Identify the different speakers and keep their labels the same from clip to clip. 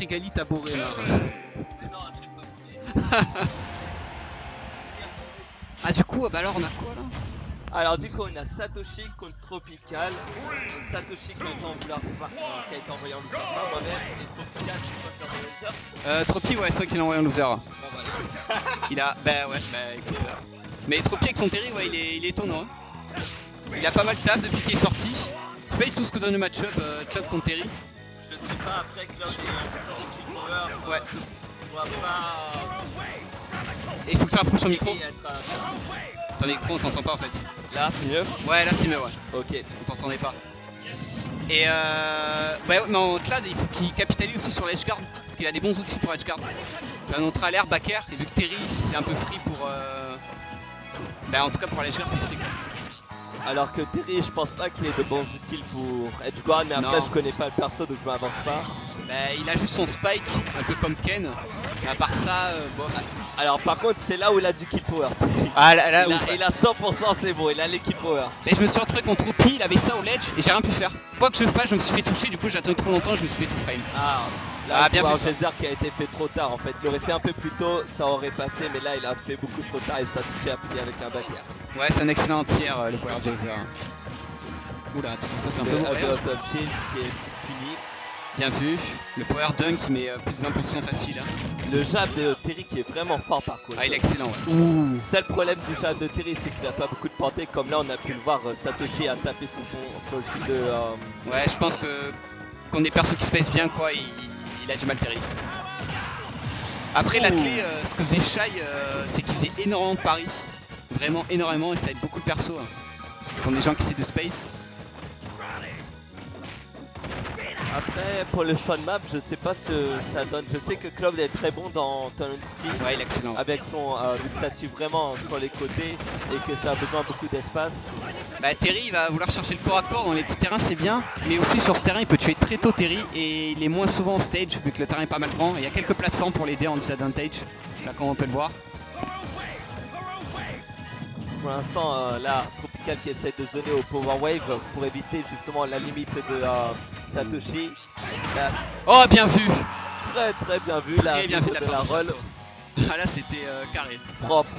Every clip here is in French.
Speaker 1: pris Gali, t'as bourré là.
Speaker 2: Mais non, j'ai pas pris.
Speaker 1: Ah du coup, bah alors on a quoi là?
Speaker 2: Alors du coup on a Satoshi contre Tropical. Satoshi qui a été envoyé en loser par moi-même. Et Tropical, je sais pas faire de loser.
Speaker 1: Tropi, ouais, c'est vrai qu'il a envoyé un loser.
Speaker 2: Bah voilà.
Speaker 1: Il a, bah ouais, bah écoute. Mais Tropi avec son Terry, ouais, il est étonnant. Hein. Il a pas mal de taf depuis qu'il est sorti. Je sais pas du tout ce que donne le match-up Cloud contre Terry.
Speaker 2: Je sais pas, après Cloud et Kill Power.
Speaker 1: Ouais.
Speaker 2: Je vois pas.
Speaker 1: Et il faut que tu rapproches son micro.
Speaker 2: Être,
Speaker 1: Ton micro, on t'entend pas en fait.
Speaker 2: là c'est mieux.
Speaker 1: Ouais, là c'est mieux, ouais.
Speaker 2: Ok.
Speaker 1: On t'entendait pas. Et ouais, mais en Cloud, il faut qu'il capitalise aussi sur l'edge guard. Parce qu'il a des bons outils pour edge guard. Tu as un autre alert, back air. Et vu que Terry, c'est un peu free pour. Bah, en tout cas, pour l'edge guard, c'est free quoi.
Speaker 2: Alors que Terry, je pense pas qu'il ait de bons outils pour Edgeguard, mais après
Speaker 1: Non.
Speaker 2: je connais pas le perso donc je m'avance pas.
Speaker 1: Bah, il a juste son spike, un peu comme Ken. Mais à part ça, bof.
Speaker 2: Alors par contre c'est là où il a du kill power.
Speaker 1: Ah là,
Speaker 2: Il a 100%, c'est bon, il a les kill power.
Speaker 1: Mais je me suis retrouvé contre Tropi, il avait ça au ledge et j'ai rien pu faire. Quoi que je fasse, je me suis fait toucher, du coup j'ai attendu trop longtemps, je me suis fait tout frame.
Speaker 2: Ah, là
Speaker 1: bien fait ça.
Speaker 2: Geyser qui a été fait trop tard en fait. Il aurait fait un peu plus tôt, ça aurait passé, mais là il a fait beaucoup trop tard et ça a touché à punir avec un back air.
Speaker 1: Ouais, c'est un excellent tir le Power Geyser. Oula, tout ça c'est un peu
Speaker 2: Le
Speaker 1: mauvais.
Speaker 2: out of shield qui est fini.
Speaker 1: Bien vu. Le Power Dunk qui met plus de 20% facile. Hein.
Speaker 2: Le jab de Terry qui est vraiment fort par contre.
Speaker 1: Ah, il est excellent, ouais.
Speaker 2: Ouh. Seul problème du jab de Terry, c'est qu'il a pas beaucoup de portée. Comme là, on a pu le voir, Satoshi a tapé sur le shield de.
Speaker 1: Ouais, je pense que quand des persos qui se pèsent bien, quoi, il a du mal Terry. Après, la clé, ce que faisait Shai, c'est qu'il faisait énormément de paris. Vraiment énormément, et ça aide beaucoup le perso. Hein. Quand des gens qui essaient de space.
Speaker 2: Après, pour le shot map, je sais pas ce que ça donne. Je sais que Cloud est très bon dans Talent Steel.
Speaker 1: Ouais, il est excellent.
Speaker 2: Avec son. Vu que ça tue vraiment sur les côtés et que ça a besoin beaucoup d'espace.
Speaker 1: Bah, Terry, il va vouloir chercher le corps à corps dans les petits terrains, c'est bien. Mais aussi sur ce terrain, il peut tuer très tôt Terry. Et il est moins souvent en stage, vu que le terrain est pas mal grand. Il y a quelques plateformes pour l'aider en disadvantage. Là, comme on peut le voir.
Speaker 2: Pour l'instant, là, Tropical qui essaie de zoner au Power Wave pour éviter justement la limite de Satoshi. Là,
Speaker 1: Oh, bien vu!
Speaker 2: très bien vu.
Speaker 1: Très bien fait de la part de
Speaker 2: roll.
Speaker 1: Sato. Ah là, c'était carré.
Speaker 2: Propre.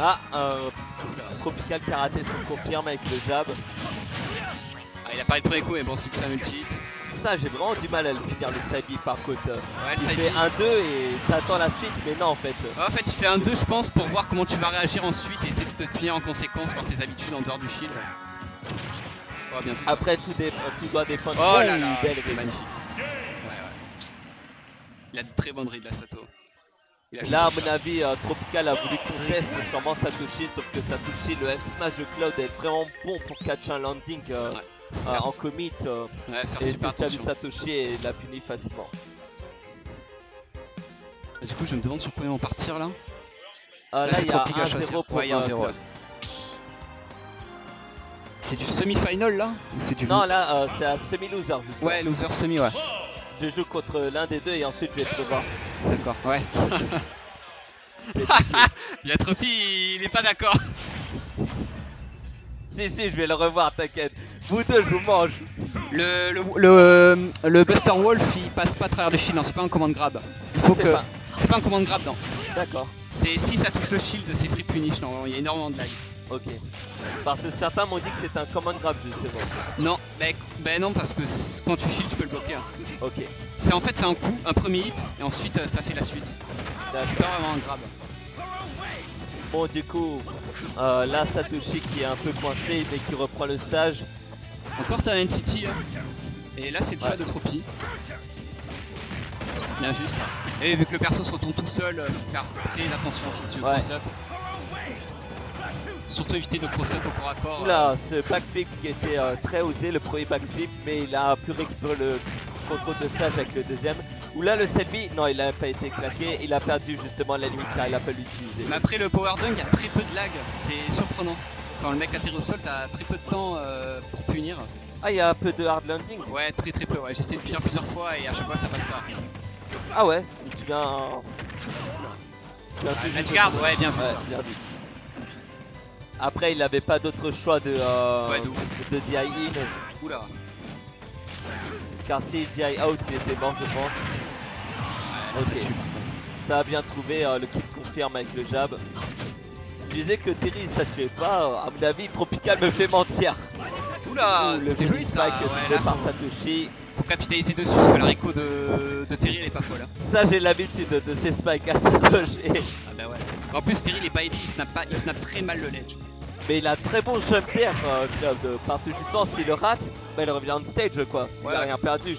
Speaker 2: Ah, Tropical qui a raté son confirme avec le jab.
Speaker 1: Ah, il a pas eu le premier coup, mais bon, c'est que ça multi-hit.
Speaker 2: Ça, j'ai vraiment du mal à le finir le side B par contre.
Speaker 1: Ouais, le
Speaker 2: Il
Speaker 1: side
Speaker 2: fait
Speaker 1: B.
Speaker 2: 1-2 et t'attends la suite, mais non en fait.
Speaker 1: En fait, il fait un 2, je pense, pour voir comment tu vas réagir ensuite et essayer de te punir en conséquence par tes habitudes en dehors du shield. Oh, bien vu. Ça.
Speaker 2: Après, tout doit dépendre.
Speaker 1: Oh là là,
Speaker 2: belle
Speaker 1: c'était
Speaker 2: read.
Speaker 1: magnifique. Ouais. Il a de très bonnes reads là, Sato. Il a joué
Speaker 2: Là, à
Speaker 1: sur
Speaker 2: mon
Speaker 1: ça.
Speaker 2: avis, Tropical a voulu contester sûrement Satoshi, sauf que Satoshi, le F-Smash de Cloud est vraiment bon pour catch un landing en commit.
Speaker 1: Ouais, faire
Speaker 2: Et
Speaker 1: super
Speaker 2: c'est ce qu'a vu
Speaker 1: attention.
Speaker 2: Satoshi et l'a puni facilement.
Speaker 1: Du coup, je me demande sur quoi ils vont partir là.
Speaker 2: Là,
Speaker 1: c'est
Speaker 2: il y a
Speaker 1: Tropical à
Speaker 2: 1-0
Speaker 1: choisir.
Speaker 2: pour
Speaker 1: Ouais, il y a un 0.
Speaker 2: Cloud.
Speaker 1: C'est du semi-final là ou c'est du.
Speaker 2: Non, là, c'est un semi-loser justement.
Speaker 1: Ouais, loser semi, ouais.
Speaker 2: Je joue contre l'un des deux et ensuite je vais te revoir.
Speaker 1: D'accord, ouais. Il y a Tropi, il est pas d'accord.
Speaker 2: Si, je vais le revoir, t'inquiète. Vous deux, je vous mange.
Speaker 1: Le Buster Wolf, il passe pas à travers le shield, hein, c'est pas un command grab. Il faut que. C'est pas un command grab, non.
Speaker 2: D'accord.
Speaker 1: C'est si ça touche le shield, c'est free punish, non, il y a énormément de lag.
Speaker 2: Ok. Parce que certains m'ont dit que c'est un command grab justement.
Speaker 1: Non, bah non, parce que quand tu shield, tu peux le bloquer. Hein.
Speaker 2: Ok.
Speaker 1: En fait, c'est un coup, un premier hit, et ensuite ça fait la suite. C'est pas vraiment un grab.
Speaker 2: Bon, du coup, là, Satoshi qui est un peu coincé mais qui reprend le stage.
Speaker 1: Encore t'as un NCT, hein. Et là, c'est le choix de Tropi. Bien vu ça. Et vu que le perso se retourne tout seul, faut faire très attention sur le cross-up. Surtout éviter de cross-up au corps à corps.
Speaker 2: Oula, ce backflip qui était très osé, le premier backflip, mais il a pu récupérer le contrôle de stage avec le deuxième. Oula, le selfie, non, il n'a pas été claqué, il a perdu justement la limite car il a pas l'utiliser.
Speaker 1: Mais après le power dunk, il y a très peu de lag, c'est surprenant. Quand le mec atterrit au sol, t'as très peu de temps pour punir.
Speaker 2: Ah, il y a un peu de hard landing.
Speaker 1: Ouais, très peu, ouais. J'ai essayé de punir plusieurs fois et à chaque fois ça passe pas.
Speaker 2: Ah ouais, tu viens...
Speaker 1: Edge guard, ouais, bien vu ça.
Speaker 2: Bien vu. Après, il n'avait pas d'autre choix de DI in.
Speaker 1: Oula.
Speaker 2: Car si DI out, il était mort, je pense.
Speaker 1: Ouais, là, ça
Speaker 2: Ok.
Speaker 1: tue par contre.
Speaker 2: Ça a bien trouvé, le kill confirme avec le jab. Je disais que Terry ça tuait pas, à mon avis Tropical me fait mentir.
Speaker 1: Oula,
Speaker 2: Le
Speaker 1: c'est joli ça.
Speaker 2: spike
Speaker 1: Ouais,
Speaker 2: tiré
Speaker 1: là,
Speaker 2: par
Speaker 1: faut,
Speaker 2: Satoshi.
Speaker 1: faut capitaliser dessus parce que la Rico de Terry elle est pas folle. Hein.
Speaker 2: Ça j'ai l'habitude de ces spikes à Satoshi.
Speaker 1: Ah bah ouais. En plus Terry il est pas aidé, il snap très mal le ledge.
Speaker 2: Mais il a très bon jump d'air, Club, parce que justement s'il le rate, bah, il revient on stage quoi. Il
Speaker 1: Ouais,
Speaker 2: a rien perdu.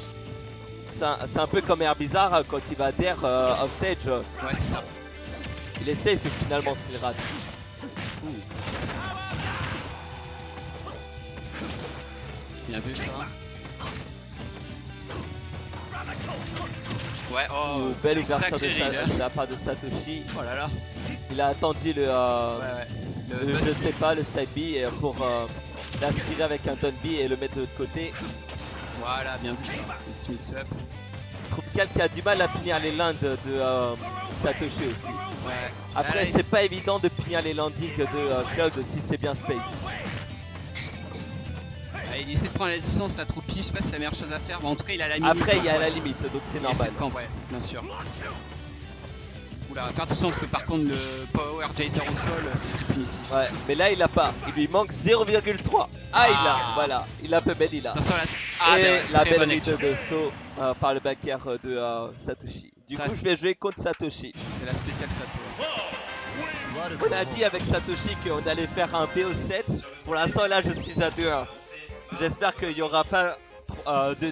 Speaker 2: C'est un peu comme Air Bizarre quand il va d'air off stage.
Speaker 1: Ouais c'est ça.
Speaker 2: Il est safe et finalement s'il rate.
Speaker 1: Bien vu ça. Ouais, oh,
Speaker 2: Belle ouverture
Speaker 1: sacré reel, hein.
Speaker 2: de la part de Satoshi.
Speaker 1: Oh là là.
Speaker 2: Il a attendu le,
Speaker 1: Ouais, ouais.
Speaker 2: je
Speaker 1: bust.
Speaker 2: sais pas, le side B pour l'aspirer avec un down B et le mettre de l'autre côté.
Speaker 1: Voilà, bien vu ça. Petit mix-up.
Speaker 2: Tropical qui a du mal à finir les lands de Satoshi aussi.
Speaker 1: Ouais.
Speaker 2: Après,
Speaker 1: Là,
Speaker 2: c'est pas évident de finir les landings de Cloud si c'est bien space.
Speaker 1: Il essaie de prendre la distance à Tropi, je sais pas si c'est la meilleure chose à faire, mais en tout cas il a la limite.
Speaker 2: Après, il y a la limite, donc c'est
Speaker 1: Il essaie
Speaker 2: normal.
Speaker 1: de camp, ouais, bien sûr. Oula, faire attention parce que par contre le Power Jazer au sol c'est très punitif.
Speaker 2: Ouais, mais là il a pas, il lui manque 0,3. Ah, il a, voilà, il a un peu belle, il a.
Speaker 1: Attention à la
Speaker 2: Et
Speaker 1: ben ouais,
Speaker 2: la
Speaker 1: très
Speaker 2: belle
Speaker 1: bonne
Speaker 2: read
Speaker 1: action.
Speaker 2: de saut par le back air de Satoshi. Du
Speaker 1: Ça,
Speaker 2: coup, je vais jouer contre Satoshi.
Speaker 1: C'est la spéciale Sato.
Speaker 2: On a dit avec Satoshi qu'on allait faire un BO7. Pour l'instant, là, je suis à 2-1. J'espère qu'il n'y aura pas de